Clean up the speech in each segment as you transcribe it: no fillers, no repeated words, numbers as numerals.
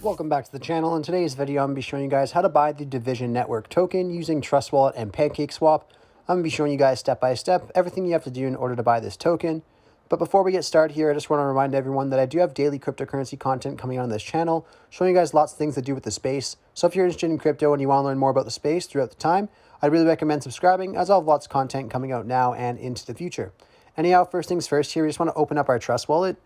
Welcome back to the channel. In today's video, I'm going to be showing you guys how to buy the Dvision network token using Trust Wallet and PancakeSwap. I'm going to be showing you guys step by step everything you have to do in order to buy this token. But before we get started here, I just want to remind everyone that I do have daily cryptocurrency content coming on this channel, showing you guys lots of things to do with the space. So if you're interested in crypto and you want to learn more about the space throughout the time, I'd really recommend subscribing, as I'll have lots of content coming out now and into the future. Anyhow, first things first here, we just want to open up our Trust Wallet.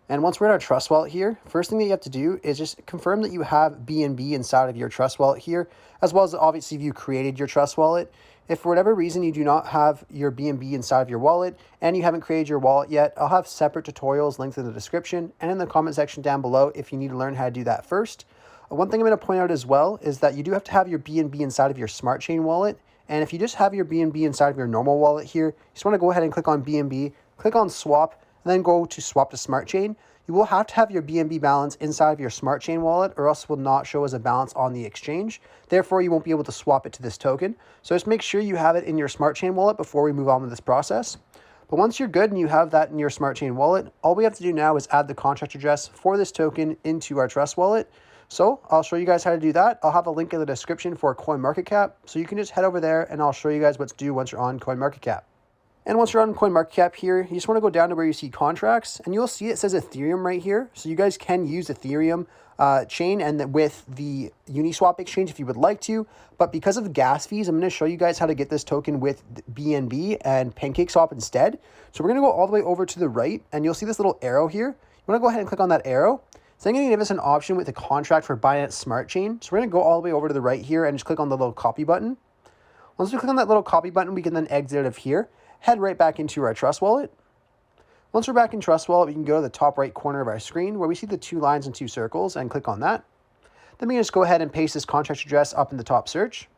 And once we're in our Trust Wallet here, first thing that you have to do is just confirm that you have BNB inside of your Trust Wallet here, as well as obviously if you created your Trust Wallet. If for whatever reason you do not have your BNB inside of your wallet and you haven't created your wallet yet, I'll have separate tutorials linked in the description and in the comment section down below if you need to learn how to do that first. One thing I'm going to point out as well is that you do have to have your BNB inside of your Smart Chain wallet. And if you just have your BNB inside of your normal wallet here, you just want to go ahead and click on BNB, click on Swap, and then go to Swap to Smart Chain. You will have to have your BNB balance inside of your Smart Chain wallet, or else it will not show as a balance on the exchange. Therefore, you won't be able to swap it to this token. So just make sure you have it in your Smart Chain wallet before we move on with this process. But once you're good and you have that in your Smart Chain wallet, all we have to do now is add the contract address for this token into our Trust Wallet. So I'll show you guys how to do that. I'll have a link in the description for CoinMarketCap. So you can just head over there and I'll show you guys what to do once you're on CoinMarketCap. And once you're on CoinMarketCap here, you just want to go down to where you see contracts, and you'll see it says Ethereum right here. So you guys can use Ethereum chain and with the Uniswap exchange if you would like to. But because of gas fees, I'm going to show you guys how to get this token with BNB and PancakeSwap instead. So we're going to go all the way over to the right, and you'll see this little arrow here. You want to go ahead and click on that arrow. It's then going to give us an option with the contract for Binance Smart Chain. So we're going to go all the way over to the right here and just click on the little copy button. Once we click on that little copy button, we can then exit out of here. Head right back into our Trust Wallet. Once we're back in Trust Wallet, we can go to the top right corner of our screen where we see the 2 lines and 2 circles and click on that. Then we can just go ahead and paste this contract address up in the top search.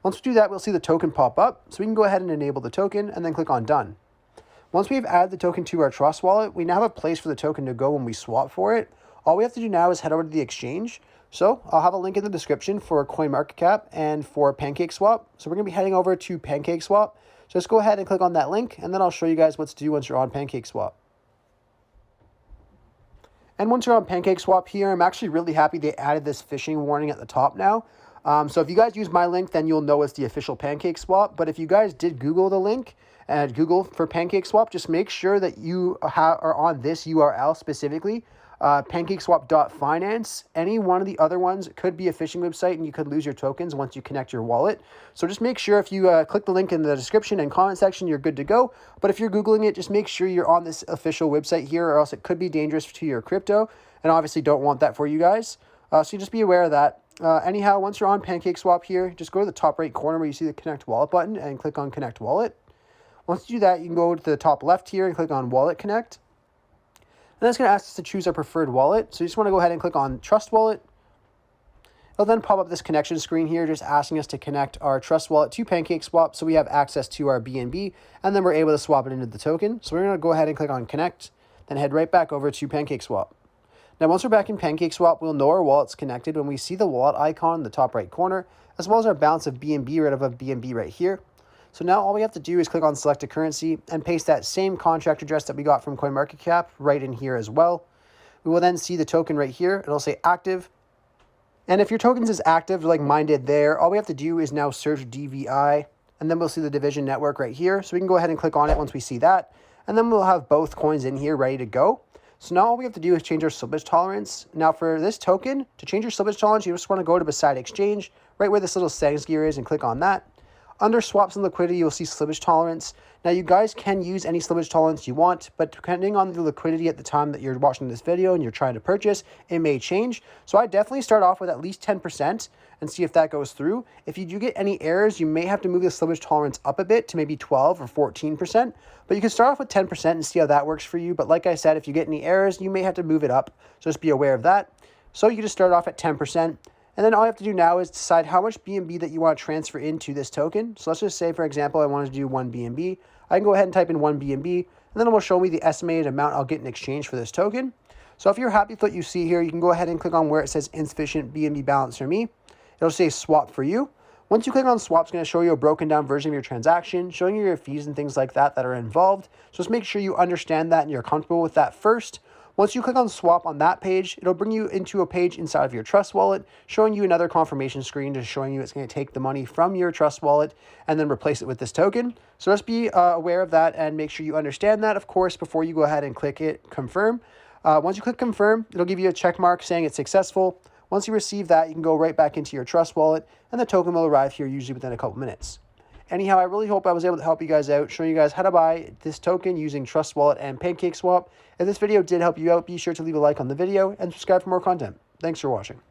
Once we do that, we'll see the token pop up. So we can go ahead and enable the token and then click on Done. Once we've added the token to our Trust Wallet, we now have a place for the token to go when we swap for it. All we have to do now is head over to the exchange. So I'll have a link in the description for CoinMarketCap and for PancakeSwap. So we're going to be heading over to PancakeSwap. So just go ahead and click on that link, and then I'll show you guys what to do once you're on PancakeSwap. And once you're on PancakeSwap here, I'm actually really happy they added this phishing warning at the top now. So if you guys use my link, then you'll know it's the official PancakeSwap. But if you guys did Google the link and Google for PancakeSwap, just make sure that you are on this URL specifically. PancakeSwap.finance. Any one of the other ones could be a phishing website and you could lose your tokens once you connect your wallet. So just make sure if you click the link in the description and comment section, you're good to go. But if you're Googling it, just make sure you're on this official website here, or else it could be dangerous to your crypto. And obviously don't want that for you guys. So just be aware of that. Anyhow, once you're on PancakeSwap here, just go to the top right corner where you see the Connect Wallet button and click on Connect Wallet. Once you do that, you can go to the top left here and click on Wallet Connect. And that's going to ask us to choose our preferred wallet. So you just want to go ahead and click on Trust Wallet. It'll then pop up this connection screen here, just asking us to connect our Trust Wallet to PancakeSwap so we have access to our BNB, and then we're able to swap it into the token. So we're going to go ahead and click on Connect, then head right back over to PancakeSwap. Now, once we're back in PancakeSwap, we'll know our wallet's connected when we see the wallet icon in the top right corner, as well as our balance of BNB right above BNB right here. So now all we have to do is click on select a currency and paste that same contract address that we got from CoinMarketCap right in here as well. We will then see the token right here. It'll say active. And if your tokens is active like mine did there, all we have to do is now search DVI, and then we'll see the Dvision network right here. So we can go ahead and click on it once we see that. And then we'll have both coins in here ready to go. So now all we have to do is change our slippage tolerance. Now for this token, to change your slippage tolerance, you just want to go to beside exchange, right where this little settings gear is, and click on that. Under swaps and liquidity, you'll see slippage tolerance. Now, you guys can use any slippage tolerance you want, but depending on the liquidity at the time that you're watching this video and you're trying to purchase, it may change. So I definitely start off with at least 10% and see if that goes through. If you do get any errors, you may have to move the slippage tolerance up a bit to maybe 12 or 14%, but you can start off with 10% and see how that works for you. But like I said, if you get any errors, you may have to move it up. So just be aware of that. So you just start off at 10%. And then all you have to do now is decide how much BNB that you want to transfer into this token. So let's just say, for example, I wanted to do 1 BNB. I can go ahead and type in 1 BNB, and then it will show me the estimated amount I'll get in exchange for this token. So if you're happy with what you see here, you can go ahead and click on where it says insufficient BNB balance for me. It'll say swap for you. Once you click on swap, it's going to show you a broken down version of your transaction, showing you your fees and things like that that are involved. So just make sure you understand that and you're comfortable with that first. Once you click on swap on that page, it'll bring you into a page inside of your Trust wallet, showing you another confirmation screen, just showing you it's going to take the money from your Trust wallet and then replace it with this token. So just be aware of that and make sure you understand that, of course, before you go ahead and click it, confirm. Once you click confirm, it'll give you a check mark saying it's successful. Once you receive that, you can go right back into your Trust wallet and the token will arrive here usually within a couple minutes. Anyhow, I really hope I was able to help you guys out, showing you guys how to buy this token using Trust Wallet and PancakeSwap. If this video did help you out, be sure to leave a like on the video and subscribe for more content. Thanks for watching.